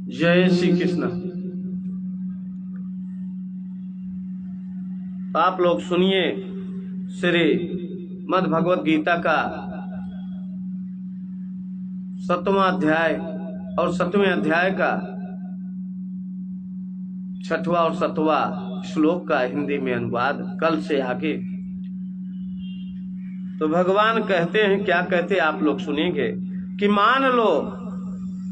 जय श्री कृष्ण। आप लोग सुनिए श्री मद् भगवत गीता का 7वां अध्याय और 7वें अध्याय का 6वां और 7वां श्लोक का हिंदी में अनुवाद कल से आगे। तो भगवान कहते हैं, क्या कहते आप लोग सुनेंगे कि मान लो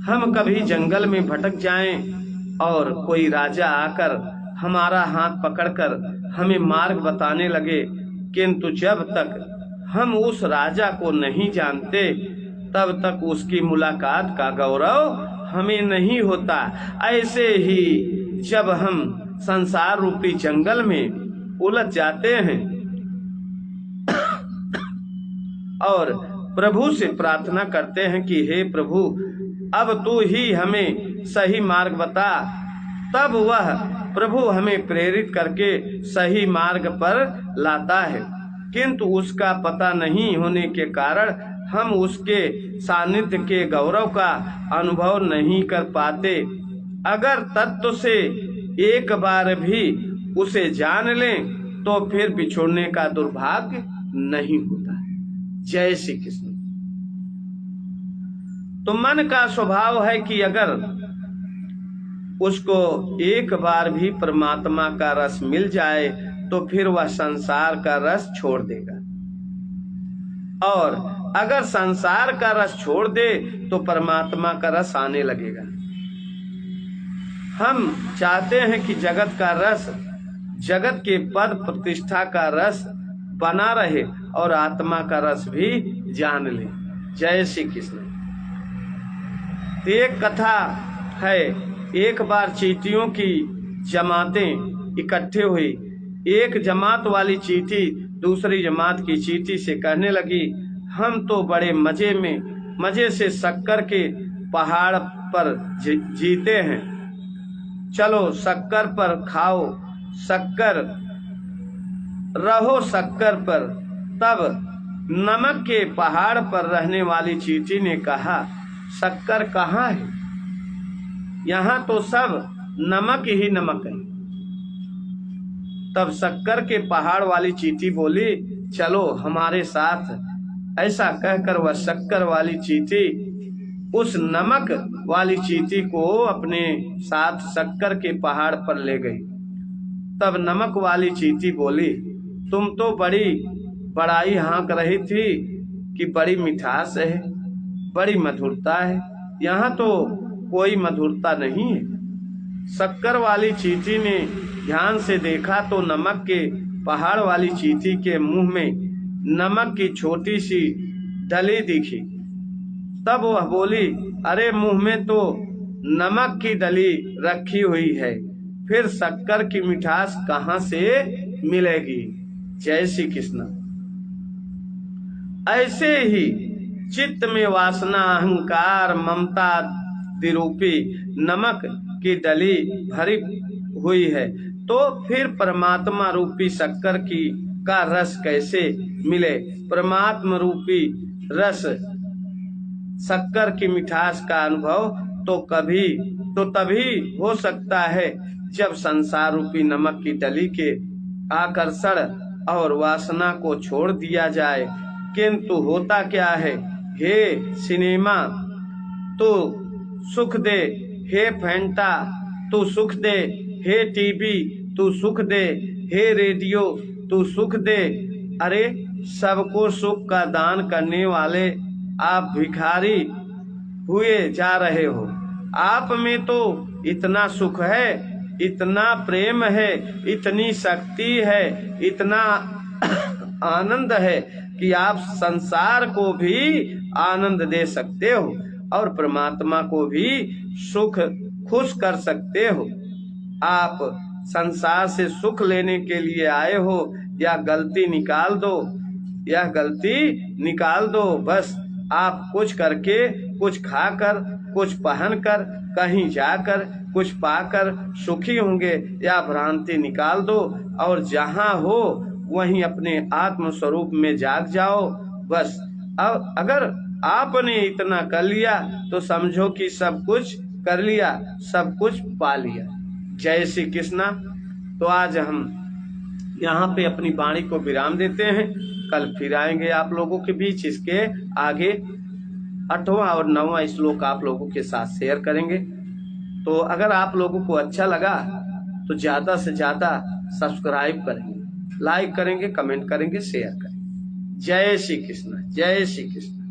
हम कभी जंगल में भटक जाएं और कोई राजा आकर हमारा हाथ पकड़कर हमें मार्ग बताने लगे, किंतु जब तक हम उस राजा को नहीं जानते तब तक उसकी मुलाकात का गौरव हमें नहीं होता। ऐसे ही जब हम संसार रूपी जंगल में उलझ जाते हैं और प्रभु से प्रार्थना करते हैं कि हे प्रभु, अब तू ही हमें सही मार्ग बता, तब वह प्रभु हमें प्रेरित करके सही मार्ग पर लाता है। किंतु उसका पता नहीं होने के कारण हम उसके सानिध्य के गौरव का अनुभव नहीं कर पाते। अगर तत्व से एक बार भी उसे जान लें तो फिर बिछोड़ने का दुर्भाग्य नहीं होता है। जय श्री कृष्ण। तो मन का स्वभाव है कि अगर उसको एक बार भी परमात्मा का रस मिल जाए तो फिर वह संसार का रस छोड़ देगा, और अगर संसार का रस छोड़ दे तो परमात्मा का रस आने लगेगा। हम चाहते हैं कि जगत का रस, जगत के पद प्रतिष्ठा का रस बना रहे और आत्मा का रस भी जान ले। जय श्री कृष्ण। एक कथा है, एक बार चींटियों की जमातें इकट्ठे हुई। एक जमात वाली चींटी दूसरी जमात की चींटी से कहने लगी, हम तो बड़े मजे से शक्कर के पहाड़ पर जीते हैं, चलो शक्कर पर खाओ, शक्कर रहो शक्कर पर। तब नमक के पहाड़ पर रहने वाली चींटी ने कहा, शक्कर कहाँ है? यहाँ तो सब नमक ही नमक है। तब शक्कर के पहाड़ वाली चींटी बोली, चलो हमारे साथ। ऐसा कहकर वह शक्कर वाली चींटी उस नमक वाली चींटी को अपने साथ शक्कर के पहाड़ पर ले गई। तब नमक वाली चींटी बोली, तुम तो बड़ी बड़ाई हाँक रही थी कि बड़ी मिठास है, बड़ी मधुरता है, यहाँ तो कोई मधुरता नहीं है। शक्कर वाली चींटी ने ध्यान से देखा तो नमक के पहाड़ वाली चींटी के मुंह में नमक की छोटी सी डली दिखी। तब वह बोली, अरे मुंह में तो नमक की डली रखी हुई है, फिर शक्कर की मिठास कहाँ से मिलेगी? जय श्री कृष्ण। ऐसे ही चित्त में वासना, अहंकार, ममता रूपी नमक की डली भरी हुई है, तो फिर परमात्मा रूपी शक्कर का रस कैसे मिले? परमात्मा रूपी रस शक्कर की मिठास का अनुभव तो तभी हो सकता है जब संसार रूपी नमक की डली के आकर्षण और वासना को छोड़ दिया जाए। किंतु होता क्या है, हे सिनेमा तू सुख दे, हे फैंटा तू सुख दे, हे टीवी तू सुख दे, हे रेडियो तू सुख दे। अरे सबको सुख का दान करने वाले आप भिखारी हुए जा रहे हो। आप में तो इतना सुख है, इतना प्रेम है, इतनी शक्ति है, इतना आनंद है कि आप संसार को भी आनंद दे सकते हो और परमात्मा को भी खुश कर सकते हो। आप संसार से सुख लेने के लिए आए हो, या गलती निकाल दो। बस आप कुछ करके, कुछ खाकर, कुछ पहनकर, कहीं जाकर कुछ पाकर सुखी होंगे, या भ्रांति निकाल दो और जहां हो वहीं अपने आत्म स्वरूप में जाग जाओ। बस अब अगर आपने इतना कर लिया तो समझो कि सब कुछ कर लिया, सब कुछ पा लिया। जय श्री कृष्णा। तो आज हम यहाँ पे अपनी वाणी को विराम देते हैं। कल फिर आएंगे आप लोगों के बीच। इसके आगे 8वां और 9वां श्लोक आप लोगों के साथ शेयर करेंगे। तो अगर आप लोगों को अच्छा लगा तो ज्यादा से ज्यादा सब्सक्राइब करेंगे, लाइक करेंगे, कमेंट करेंगे, शेयर करेंगे। जय श्री कृष्ण, जय श्री कृष्ण।